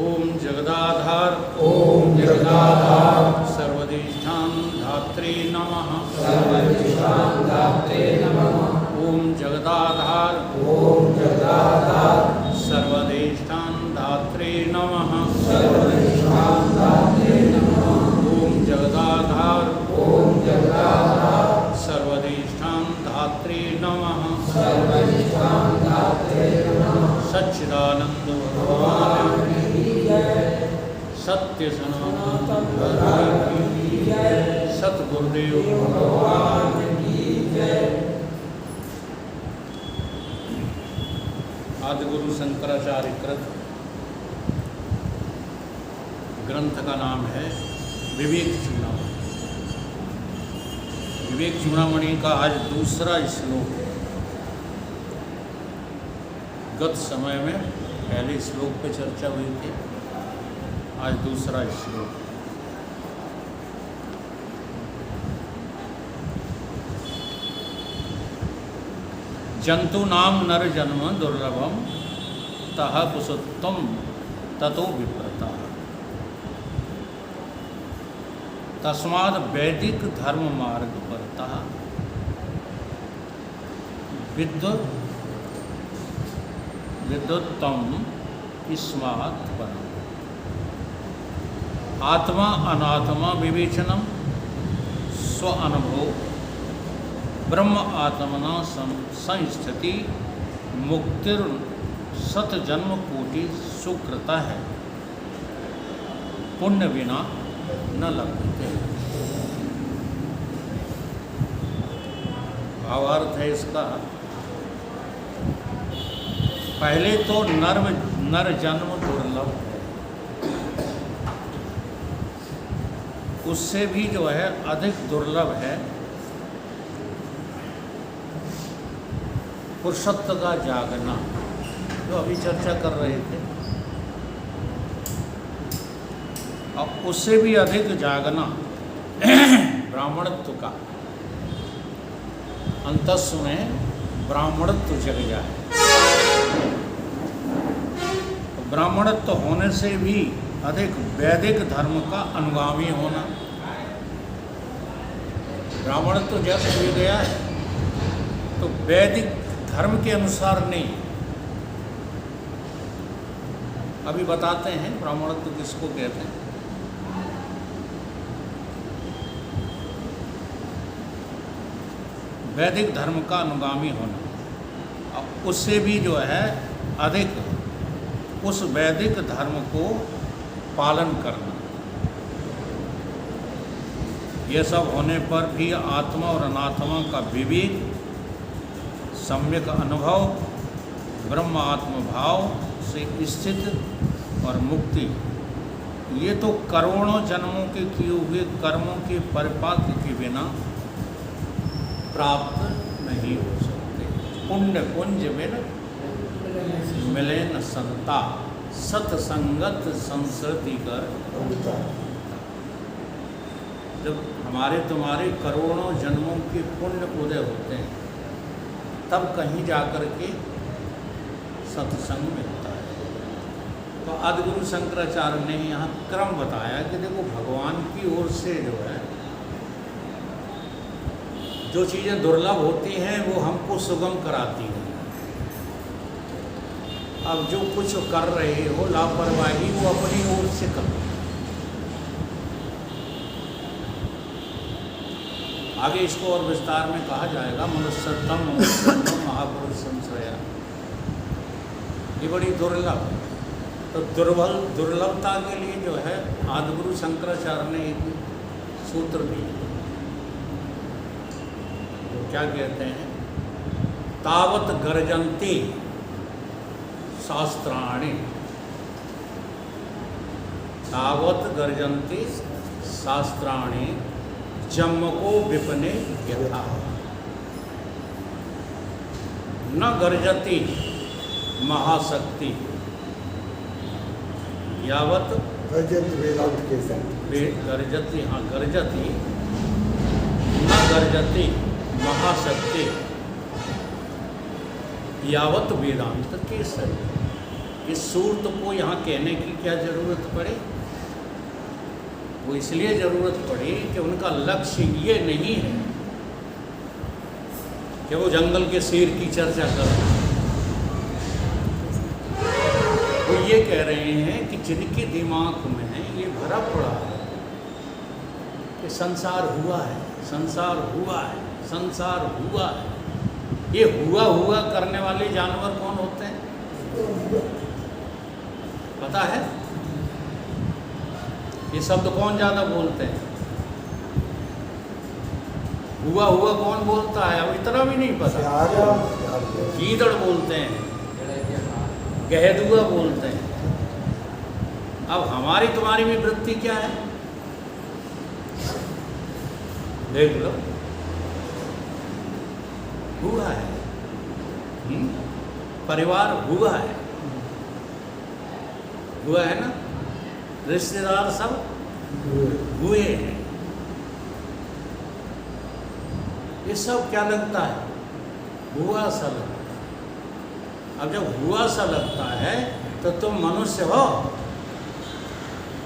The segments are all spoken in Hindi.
ओम जगदाधार ओम जगदाधार सर्वदेष्ठां धात्रे नमः। सर्वदेष्ठां धात्रे नमः। ओम जगदाधार ओम जगदाधार सर्वदेष्ठां धात्रे नमः। सर्वदेष्ठां धात्रे नमः। ओम जगदाधार ओम जगदाधार सर्वदेष्ठां धात्रे नमः। सर्वदेष्ठां धात्रे नमः। सच्चिदानंद भगवान की जय। सत्य सनातन भगवान की जय। सतगुरुदेव भगवान की जय। आदिगुरु शंकराचार्य कृत ग्रंथ का नाम है विवेक चूड़ामणि। विवेक चूड़ामणि का आज दूसरा श्लोक है। गत समय में पहले श्लोक पे चर्चा हुई थी, आज दूसरा श्लोक। जंतु नाम नर जन्म दुर्लभम तह कुसुत्तम ततो विप्रता तस्माद् वैदिक धर्म मार्ग परता विद्युत्तम स्मात् परम। आत्मा अनात्मा विवेचनम स्व अनुभव ब्रह्म आत्मना संस्थिति मुक्तिर सत जन्म कोटि सुकृता है पुण्य बिना न लगते। भावार्थ है इसका, पहले तो नर जन्म दुर्लभ है, उससे भी जो है अधिक दुर्लभ है पुरुषत्व का जागना, जो अभी चर्चा कर रहे थे। और उससे भी अधिक जागना ब्राह्मणत्व का, अंतस्व में ब्राह्मणत्व जग जाए। ब्राह्मणत्व होने से भी अधिक वैदिक धर्म का अनुगामी होना। ब्राह्मणत्व जब हो गया है तो वैदिक धर्म के अनुसार नहीं। अभी बताते हैं ब्राह्मणत्व किसको कहते हैं। वैदिक धर्म का अनुगामी होना और उससे भी जो है अधिक उस वैदिक धर्म को पालन करना। ये सब होने पर भी आत्मा और अनात्मा का विवेक, सम्यक अनुभव, ब्रह्म आत्म भाव से स्थित और मुक्ति, ये तो करोड़ों जन्मों के किए हुए कर्मों के परिपाक के बिना प्राप्त नहीं हो सकते। पुण्य पुंज में मिले न संता सतसंगत संस्कृति कर। जब हमारे तुम्हारे करोड़ों जन्मों के पुण्य उदय होते हैं तब कहीं जाकर के सत्संग मिलता है। तो आदिगुरु शंकराचार्य ने यहाँ क्रम बताया कि देखो, भगवान की ओर से जो है जो चीज़ें दुर्लभ होती हैं वो हमको सुगम कराती हैं। अब जो कुछ कर रहे हो लापरवाही, वो अपनी ओर से करो। आगे इसको और विस्तार में कहा जाएगा। मनुष्यतम महापुरुष संश्रया, ये बड़ी दुर्लभ। तो दुर्लभता के लिए जो है आदिगुरु शंकराचार्य ने एक सूत्र दिया। तो क्या कहते हैं? तावत गर्जन्ति शास्त्राणि, तावत गर्जन्ति शास्त्राणि जम्मको विपने यथा न गर्जति महाशक्ति यावत गर्जत वेदांत के संग गर्जति। हाँ, गर्जति न गर्जति महाशक्ति यावत वेदांत केसरी। कि सूर्त को यहाँ कहने की क्या ज़रूरत पड़े? वो इसलिए ज़रूरत पड़ी कि उनका लक्ष्य ये नहीं है कि वो जंगल के शेर की चर्चा कर रहे हैं। वो ये कह रहे हैं कि जिनके दिमाग में ये भरा पड़ा है कि संसार हुआ है, संसार हुआ है, संसार हुआ है, ये हुआ हुआ करने वाले जानवर कौन होते हैं पता है? ये शब्द कौन ज़्यादा बोलते हैं? हुआ हुआ कौन बोलता है? अब इतना भी नहीं पता। गीदड़ बोलते हैं, गहदुआ बोलते हैं। अब हमारी तुम्हारी भी वृत्ति क्या है देख लो। हुआ है, परिवार हुआ है, हुआ है ना, रिश्तेदार सब हुए हैं। ये सब क्या लगता है? हुआ सा लगता है। अब जब हुआ सा लगता है तो तुम मनुष्य हो,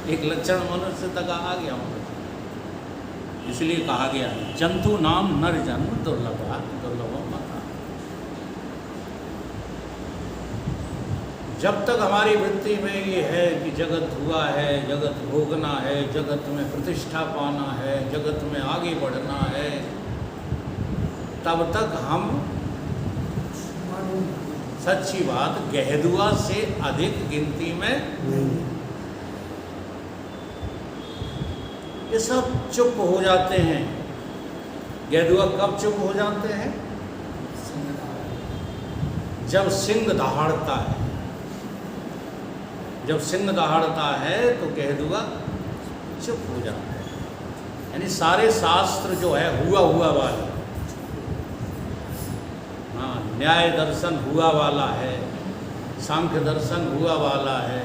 एक लक्षण मनुष्य तक आ गया हूँ। इसलिए कहा गया जंतु नाम नर जन्म दुर्लभा दुर्लभम मता। जब तक हमारी वृत्ति में ये है कि जगत हुआ है, जगत भोगना है, जगत में प्रतिष्ठा पाना है, जगत में आगे बढ़ना है, तब तक हम सच्ची बात गहदुआ से अधिक गिनती में ये सब चुप हो जाते हैं। गहदुआ कब चुप हो जाते हैं? जब सिंह दहाड़ता है। जब सिंह दहाड़ता है तो गहदुआ चुप हो जाता है। यानी सारे शास्त्र जो है हुआ हुआ वाला, हाँ, न्याय दर्शन हुआ वाला है, सांख्य दर्शन हुआ वाला है,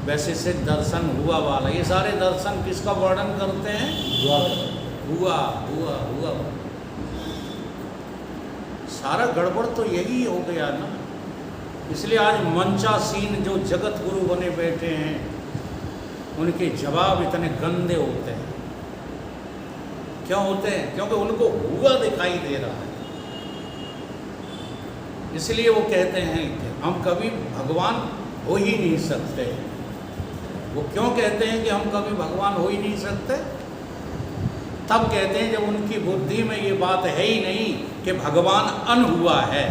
वैशेषिक दर्शन हुआ वाला, ये सारे दर्शन किसका वर्णन करते हैं? हुआ हुआ हुआ। सारा गड़बड़ तो यही हो गया ना। इसलिए आज मंचासीन जो जगत गुरु बने बैठे हैं उनके जवाब इतने गंदे होते हैं। क्यों होते हैं? क्योंकि उनको हुआ दिखाई दे रहा है। इसलिए वो कहते हैं कि हम कभी भगवान हो ही नहीं सकते। वो क्यों कहते हैं कि हम कभी भगवान हो ही नहीं सकते? तब कहते हैं जब उनकी बुद्धि में ये बात है ही नहीं कि भगवान अन हुआ है।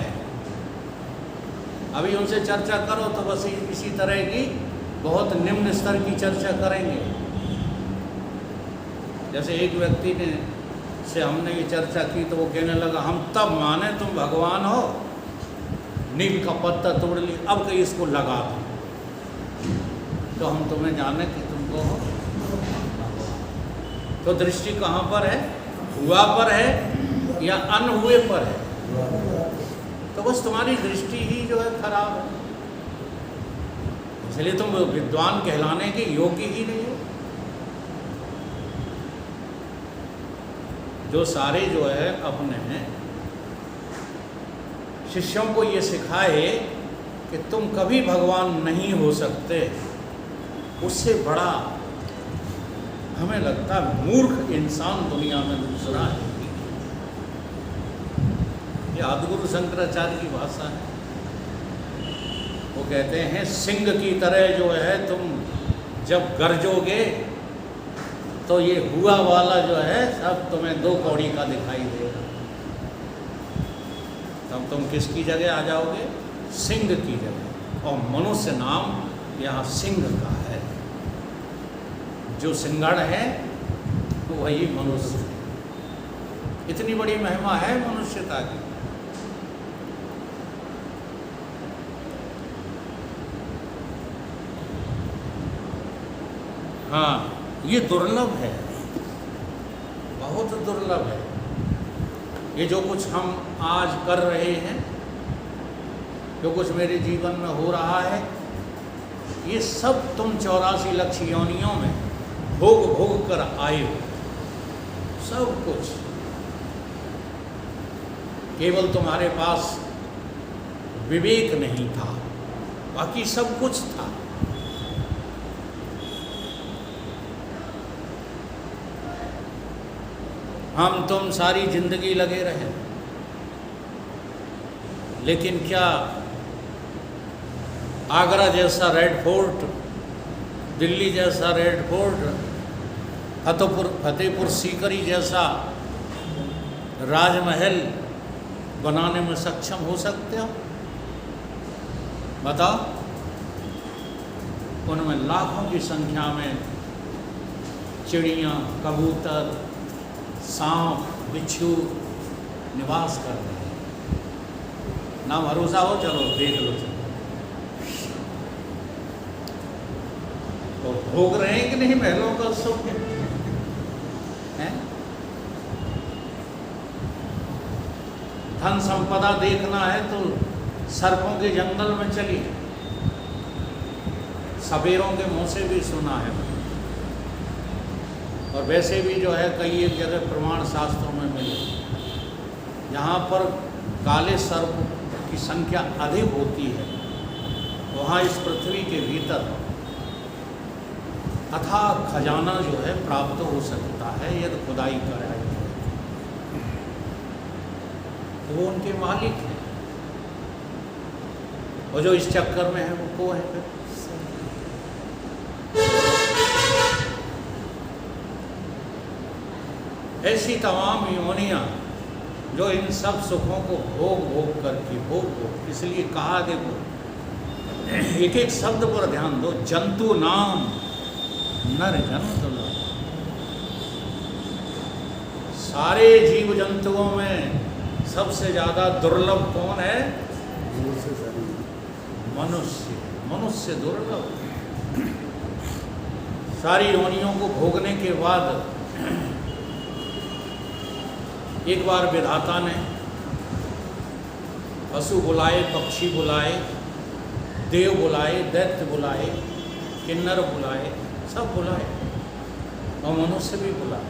अभी उनसे चर्चा करो तो बस इसी तरह की बहुत निम्न स्तर की चर्चा करेंगे। जैसे एक व्यक्ति ने से हमने ये चर्चा की तो वो कहने लगा हम तब माने तुम भगवान हो, नीम का पत्ता तोड़ ली, अब कहीं इसको लगा दो तो हम तुम्हें जाने कि तुमको हो। तो दृष्टि कहाँ पर है? हुआ पर है या अन हुए पर है? तो बस तुम्हारी दृष्टि ही जो है खराब है। इसलिए तुम विद्वान कहलाने के योग्य ही नहीं हो। जो सारे जो है अपने शिष्यों को ये सिखाए कि तुम कभी भगवान नहीं हो सकते, उससे बड़ा हमें लगता मूर्ख इंसान दुनिया में दूसरा है। ये आदिगुरु शंकराचार्य की भाषा है। वो कहते हैं सिंह की तरह जो है तुम जब गरजोगे तो ये हुआ वाला जो है सब तुम्हें दो कौड़ी का दिखाई देगा। तब तुम किसकी जगह आ जाओगे? सिंह की जगह। और मनुष्य नाम यहाँ सिंह का है। जो सिंगड़ है तो वही मनुष्य है। इतनी बड़ी महिमा है मनुष्यता की। हाँ, ये दुर्लभ है, बहुत दुर्लभ है। ये जो कुछ हम आज कर रहे हैं, जो कुछ मेरे जीवन में हो रहा है, ये सब तुम 84 लाख योनियों में भोग भोग कर आए हो। सब कुछ केवल तुम्हारे पास विवेक नहीं था, बाकी सब कुछ था। हम तुम सारी जिंदगी लगे रहे, लेकिन क्या आगरा जैसा रेड फोर्ट, दिल्ली जैसा रेड फोर्ट, फतेहपुर सीकरी जैसा राजमहल बनाने में सक्षम हो सकते हो? बताओ। उनमें लाखों की संख्या में चिड़ियाँ, कबूतर, सांप, बिच्छू निवास कर रहे हैं। ना भरोसा हो, चलो देख लो। चलो तो भोग रहे हैं कि नहीं महलों का सुख है? धन संपदा देखना है तो सर्पों के जंगल में चलिए, सपेरों के मुंह से भी सुना है। और वैसे भी जो है कई एक जगह प्रमाण शास्त्रों में मिले, जहाँ पर काले सर्प की संख्या अधिक होती है, वहाँ इस पृथ्वी के भीतर अथाह खजाना जो है प्राप्त हो सकता है यदि खुदाई कराई जाए। तो वो उनके मालिक हैं, और जो इस चक्कर में है वो को है फिर? ऐसी तमाम योनियां जो इन सब सुखों को भोग भोग करके भोग, इसलिए कहा देखो एक एक शब्द पर ध्यान दो। जंतु नाम नर जन दुर्लभ। सारे जीव जंतुओं में सबसे ज्यादा दुर्लभ कौन है? मनुष्य। मनुष्य दुर्लभ। सारी योनियों को भोगने के बाद एक बार विधाता ने पशु बुलाए, पक्षी बुलाए, देव बुलाए, दैत्य बुलाए, किन्नर बुलाए, सब बुलाए, और मनुष्य भी बुलाए,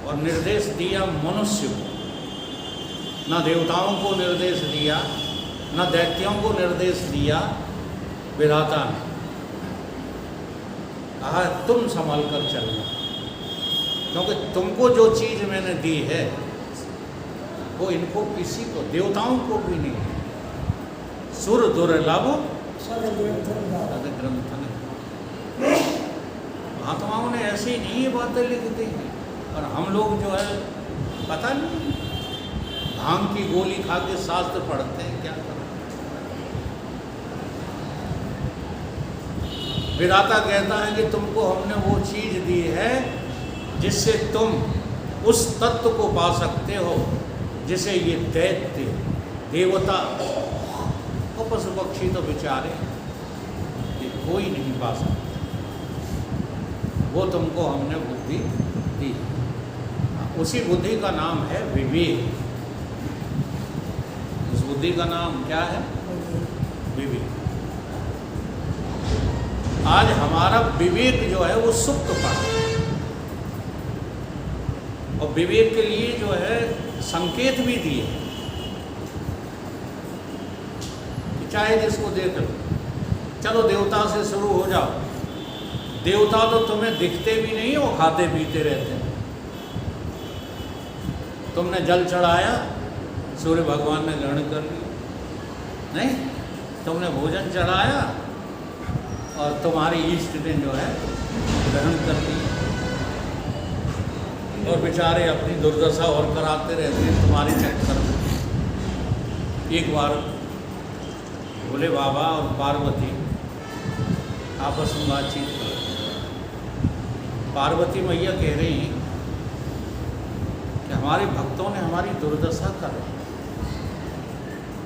और निर्देश दिया मनुष्य को। न देवताओं को निर्देश दिया, न दैत्यों को निर्देश दिया। विधाता ने कहा तुम संभाल कर चलना, क्योंकि तुमको जो चीज़ मैंने दी है वो इनको किसी को, देवताओं को भी नहीं है। सुर दुर्लभ सदग्रंथ। महात्माओं ने ऐसी नहीं ये बातें लिख दी हैं, और हम लोग जो है पता नहीं, भांग की गोली खा के शास्त्र पढ़ते हैं, क्या करते हैं। विधाता कहता है कि तुमको हमने वो चीज़ दी है जिससे तुम उस तत्व को पा सकते हो जिसे ये दैत्य, देवता और पशु पक्षी तो बेचारे ये कोई नहीं पा सकते। वो तुमको हमने बुद्धि दी, उसी बुद्धि का नाम है विवेक। उस बुद्धि का नाम क्या है? विवेक। आज हमारा विवेक जो है वो सुप्त पड़ा है, और विवेक के लिए जो है संकेत भी दिए कि चाहे जिसको देख लो। चलो देवता से शुरू हो जाओ। देवता तो तुम्हें दिखते भी नहीं, वो खाते पीते रहते हैं। तुमने जल चढ़ाया, सूर्य भगवान ने ग्रहण कर लिया। नहीं, तुमने भोजन चढ़ाया और तुम्हारी इष्ट दिन जो है ग्रहण कर लिया, और बेचारे अपनी दुर्दशा और कराते रहते हैं तुम्हारे चक्कर में। एक बार भोले बाबा और पार्वती आपस में बातचीत कर, पार्वती मैया कह रही कि हमारे भक्तों ने हमारी दुर्दशा कर रही।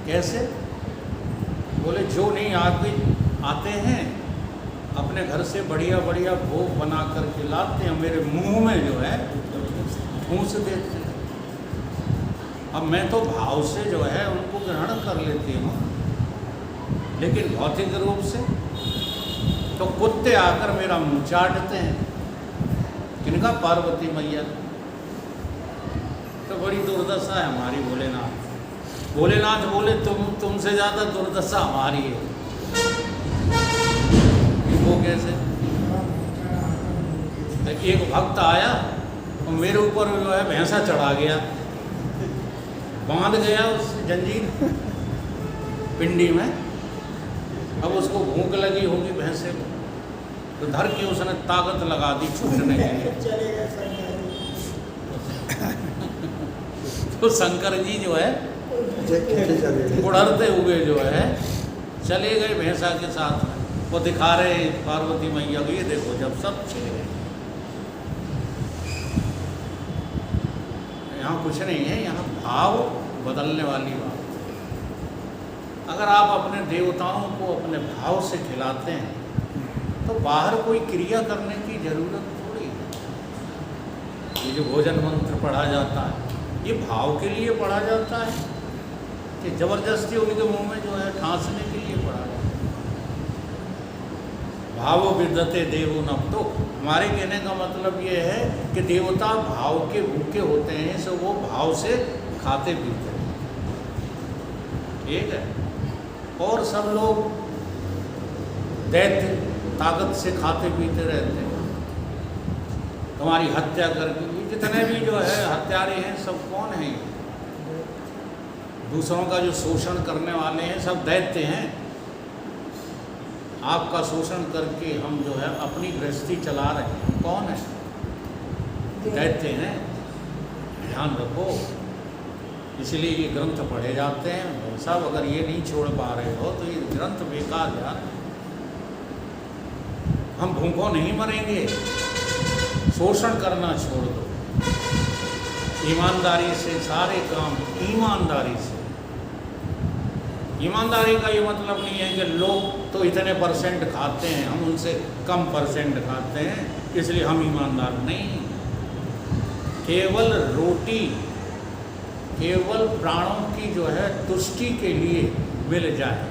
कैसे? बोले जो नहीं आते हैं अपने घर से बढ़िया बढ़िया भोग बना करके लाते हैं, मेरे मुंह में जो है ठूंस देते हैं। अब मैं तो भाव से जो है उनको ग्रहण कर लेती हूँ, लेकिन भौतिक रूप से तो कुत्ते आकर मेरा मुंह चाटते हैं। किनका? पार्वती मैया। तो बड़ी दुर्दशा है हमारी भोलेनाथ। भोलेनाथ बोले तुमसे ज़्यादा दुर्दशा हमारी है। वो कैसे? एक भक्त आया और मेरे ऊपर जो है भैंसा चढ़ा गया, बांध गया उस जंजीर पिंडी में। अब उसको भूख लगी होगी भैंसे को, तो धर के उसने ताकत लगा दी छूटने के लिए। तो शंकर जी जो है उड़ते हुए जो है चले गए भैंसा के साथ में। वो दिखा रहे पार्वती मैया को, ये देखो जब सब चले गए। यहाँ कुछ नहीं है, यहाँ भाव बदलने वाली बात। अगर आप अपने देवताओं को अपने भाव से खिलाते हैं तो बाहर कोई क्रिया करने की जरूरत थोड़ी है। ये जो भोजन मंत्र पढ़ा जाता है ये भाव के लिए पढ़ा जाता है कि जबरदस्ती उनके मुंह में जो है ठांसने के लिए पढ़ा जाता है। भावो विद्यते देवो न। तो हमारे कहने का मतलब ये है कि देवता भाव के भूखे होते हैं, सो वो भाव से खाते पीते हैं। ठीक है। और सब लोग दैत्य ताकत से खाते पीते रहते हैं। तुम्हारी हत्या करके जितने भी जो है हत्यारे हैं सब कौन हैं? दूसरों का जो शोषण करने वाले हैं सब दैत्य हैं। आपका शोषण करके हम जो है अपनी गृहस्थी चला रहे हैं, कौन है? दैत्य हैं। ध्यान रखो। इसलिए ये ग्रंथ पढ़े जाते हैं। भाई साहब अगर ये नहीं छोड़ पा रहे हो तो ये ग्रंथ बेकार यार। हम भूखों नहीं मरेंगे। शोषण करना छोड़ दो, ईमानदारी से सारे काम, ईमानदारी से। ईमानदारी का ये मतलब नहीं है कि लोग तो इतने परसेंट खाते हैं हम उनसे कम परसेंट खाते हैं इसलिए हम ईमानदार नहीं। केवल रोटी केवल प्राणों की जो है तुष्टि के लिए मिल जाए,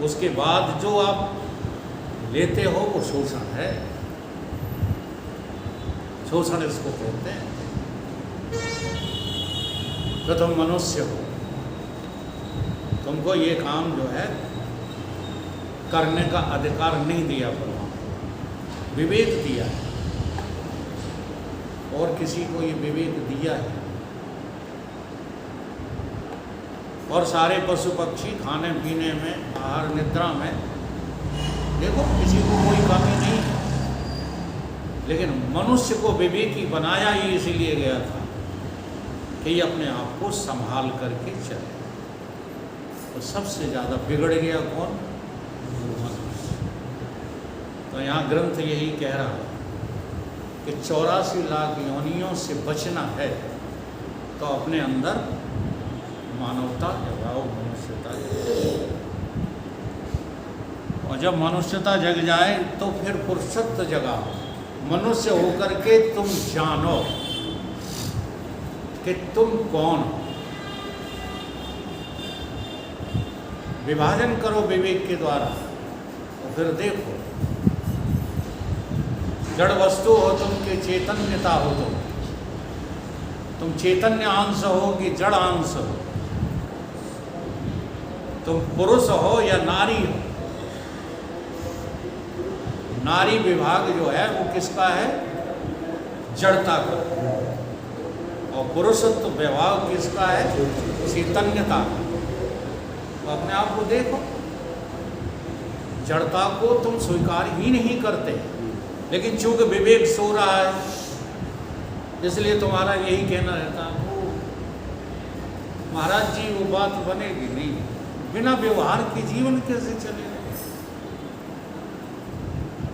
उसके बाद जो आप लेते हो वो शोषण है। शोषण इसको कहते हैं। तो तुम मनुष्य हो, तुमको ये काम जो है करने का अधिकार नहीं दिया परमात्मा, विवेक दिया है। और किसी को ये विवेक दिया है। और सारे पशु पक्षी खाने पीने में, आहार निद्रा में, देखो किसी को कोई कमी नहीं है। लेकिन मनुष्य को विवेकी बनाया ही इसीलिए गया था कि ये अपने आप को संभाल करके चले। तो सबसे ज़्यादा बिगड़ गया कौन? मनुष्य। तो यहाँ ग्रंथ यही कह रहा है कि 84 लाख योनियों से बचना है तो अपने अंदर मानवता जगाओ, मनुष्यता जगाओ। और जब मनुष्यता जग जाए तो फिर पुरुषत्व जगाओ। मनुष्य होकर के तुम जानो कि तुम कौन हो। विभाजन करो विवेक के द्वारा और फिर देखो, जड़ वस्तु हो तुम कि चैतन्यता हो तुम चैतन्य अंश हो कि जड़ अंश हो, तुम पुरुष हो या नारी हो। नारी विभाग जो है वो किसका है? जड़ता का। और पुरुषत्व विभाग किसका है? चैतन्यता का। तो अपने आप को देखो, जड़ता को तुम स्वीकार ही नहीं करते, लेकिन चूंकि विवेक सो रहा है इसलिए तुम्हारा यही कहना रहता है वो महाराज जी वो बात बनेगी नहीं। बिना व्यवहार के जीवन कैसे चलेगा?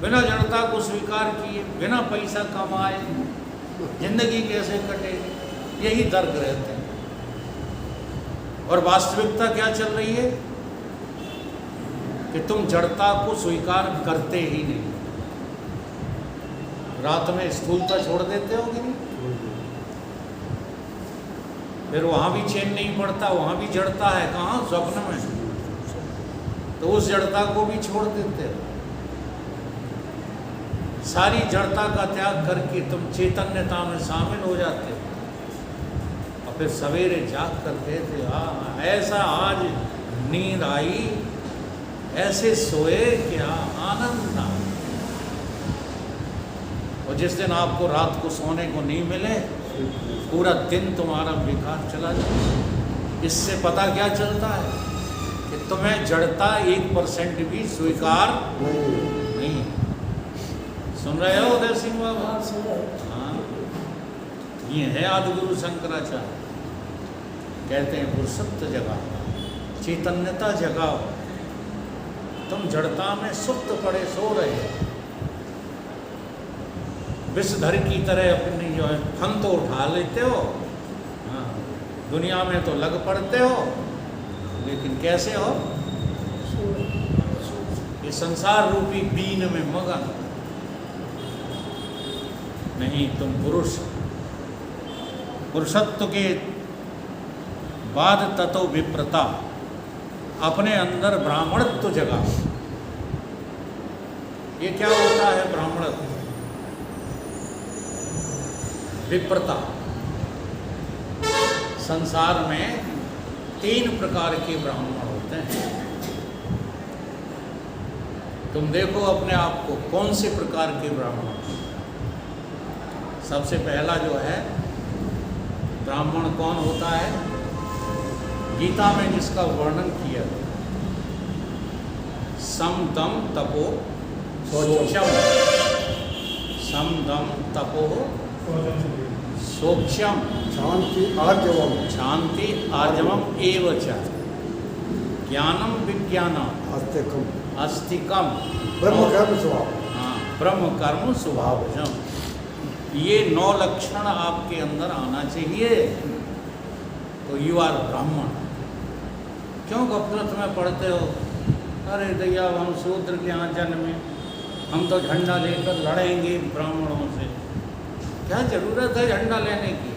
बिना जड़ता को स्वीकार किए, बिना पैसा कमाए जिंदगी कैसे कटेगी? यही तर्क रहते हैं। और वास्तविकता क्या चल रही है कि तुम जड़ता को स्वीकार करते ही नहीं। रात में स्थूलता छोड़ देते हो कि नहीं? फिर वहां भी चैन नहीं पड़ता, वहां भी जड़ता है। कहाँ? स्वप्न में। तो उस जड़ता को भी छोड़ देते हो। सारी जड़ता का त्याग करके तुम चैतन्यता में शामिल हो जाते हो। फिर सवेरे जाग कर कहते हाँ ऐसा आज नींद आई, ऐसे सोए क्या आनंद था। और जिस दिन आपको रात को सोने को नहीं मिले, पूरा दिन तुम्हारा बेकार चला जाए। इससे पता क्या चलता है कि तुम्हें जड़ता 1% भी स्वीकार नहीं। सुन रहे हो उदय सिंह बाबा? हाँ, ये है आदिगुरु शंकराचार्य। कहते हैं पुरुषत्व जगाओ, चैतन्यता जगाओ। तुम जड़ता में सुप्त पड़े सो रहे हो, विषधर की तरह अपनी जो है फन तो उठा लेते हो। हाँ, दुनिया में तो लग पड़ते हो, लेकिन कैसे हो? ये संसार रूपी बीन में मगन नहीं। तुम पुरुषत्व के बाद ततो विप्रता, अपने अंदर ब्राह्मणत्व जगाओ। ये क्या होता है ब्राह्मणत्व? विप्रता। संसार में 3 प्रकार के ब्राह्मण होते हैं। तुम देखो अपने आप को, कौन से प्रकार के ब्राह्मण। सबसे पहला जो है ब्राह्मण कौन होता है? गीता में जिसका वर्णन किया, सम दम तपो शौचम, सम दम तपो शौचम, शांति आर्जवम, शांति आर्जवम एव च, ज्ञानम विज्ञानम आस्तिकम, आस्तिकम, ब्रह्म कर्म स्वभाव। हाँ, ब्रह्म कर्म स्वभावजम। ये 9 लक्षण आपके अंदर आना चाहिए, तो यू आर ब्राह्मण। क्यों गफलत में पढ़ते हो? अरे दैया हम शूद्र के यहाँ जन्मे, हम तो झंडा लेकर लड़ेंगे ब्राह्मणों से। क्या जरूरत है झंडा लेने की?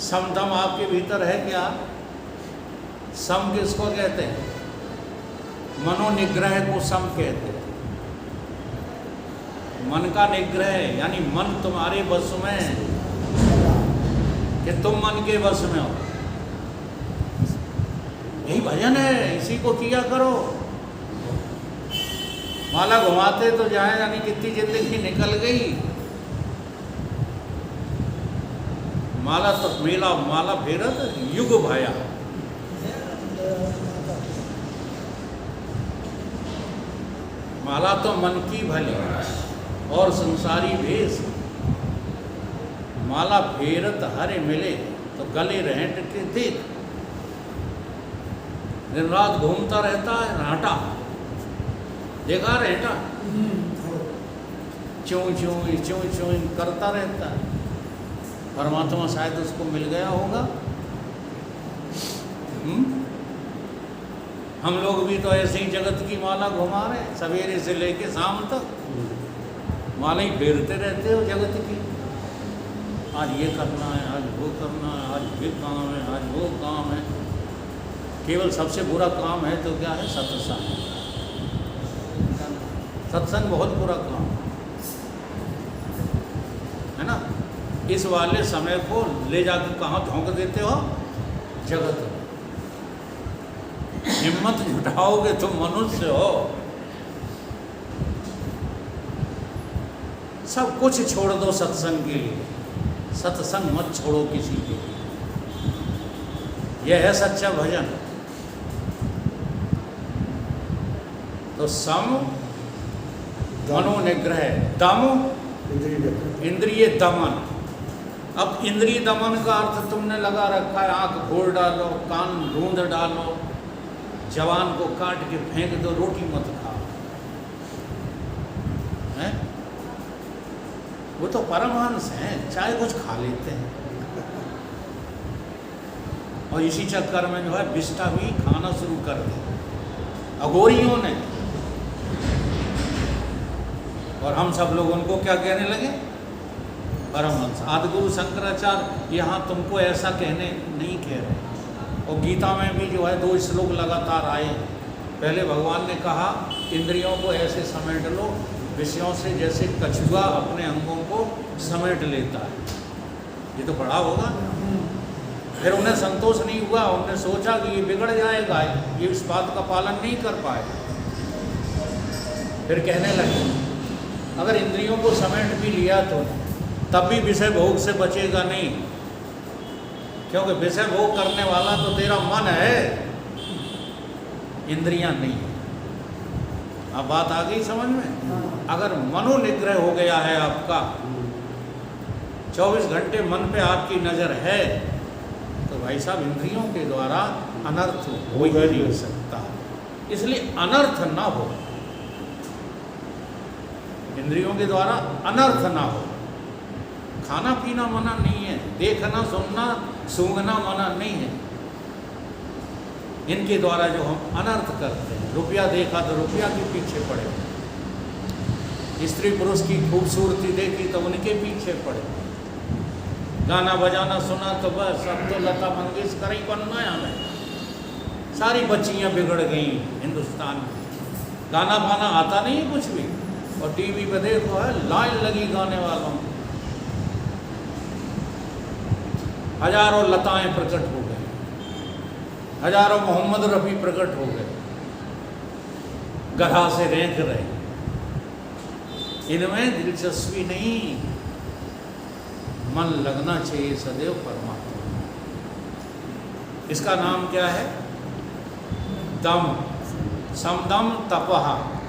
समदम आपके भीतर है क्या? सम किसको कहते हैं? मनोनिग्रह को सम कहते हैं। मन का निग्रह, यानी मन तुम्हारे बस में है कि तुम मन के बस में हो। यही भजन है, इसी को किया करो। माला घुमाते तो जाए, यानी कितनी जिंदगी निकल गई। माला तो मेला माला फेरत युग भाया। माला तो मन की भली और संसारी भेष, माला फेरत हरे मिले तो गले रहेंट के देख। दिन रात घूमता रहता है रांटा, देखा रहता, चूं चूं चूं चूं करता रहता है। परमात्मा शायद उसको मिल गया होगा। हम लोग भी तो ऐसे ही जगत की माला घुमा रहे हैं, सवेरे से लेके शाम तक माला ही फेरते रहते हो जगत की। आज ये करना है, आज वो करना है, आज ये काम है, आज वो काम है। केवल सबसे बुरा काम है तो क्या है? सत्संग। सत्संग बहुत बुरा काम है ना। इस वाले समय को ले जाकर कहाँ झोंक देते हो? जगत में। हिम्मत जुटाओगे तुम मनुष्य हो। सब कुछ छोड़ दो सत्संग के लिए। सत्संग मत छोड़ो किसी के लिए। यह है सच्चा भजन। तो सम मनोनिग्रह, दम इंद्रिय दमन। अब इंद्रिय दमन का अर्थ तुमने लगा रखा है, आंख खोल डालो, कान रूंध डालो, जवान को काट के फेंक दो, रोटी मत खाओ। हैं? वो तो परमहंस हैं, चाहे कुछ खा लेते हैं। और इसी चक्कर में जो है बिस्टा भी खाना शुरू कर दिया अघोरियों ने। और हम सब लोग उनको क्या कहने लगे? परमहंस। आदिगुरु शंकराचार्य यहाँ तुमको ऐसा कहने नहीं कह रहे। और गीता में भी जो है 2 श्लोक लगातार आए। पहले भगवान ने कहा इंद्रियों को ऐसे समेट लो विषयों से, जैसे कछुआ अपने अंगों को समेट लेता है। ये तो पढ़ा होगा। फिर उन्हें संतोष नहीं हुआ, उन्होंने सोचा कि ये बिगड़ जाएगा, ये इस बात का पालन नहीं कर पाएगा। फिर कहने लगे अगर इंद्रियों को समेट भी लिया तो तब भी विषय भोग से बचेगा नहीं, क्योंकि विषय भोग करने वाला तो तेरा मन है, इंद्रियां नहीं है। अब बात आ गई समझ में? अगर मनोनिग्रह हो गया है आपका, 24 घंटे मन पे आपकी नज़र है, तो भाई साहब इंद्रियों के द्वारा अनर्थ हो ही नहीं सकता। इसलिए अनर्थ ना हो, इंद्रियों के द्वारा अनर्थ ना हो। खाना पीना मना नहीं है, देखना सुनना सूंघना मना नहीं है। इनके द्वारा जो हम अनर्थ करते हैं, रुपया देखा तो रुपया के पीछे पड़े, स्त्री पुरुष की खूबसूरती देखी तो उनके पीछे पड़े, गाना बजाना सुना तो बस अब तो लता मंगेशकर ही बनना है हमें। सारी बच्चियां बिगड़ गई हिंदुस्तान में, गाना बाना आता नहीं है कुछ भी, और टीवी पे देखो है लाइन लगी गाने वालों की। हजारों लताएं प्रकट हो गई, हजारों मोहम्मद रफ़ी प्रकट हो गए, गधा से रेंक रहे। इनमें दिलचस्पी नहीं, मन लगना चाहिए सदैव परमात्मा। इसका नाम क्या है? दम, समदम तपः।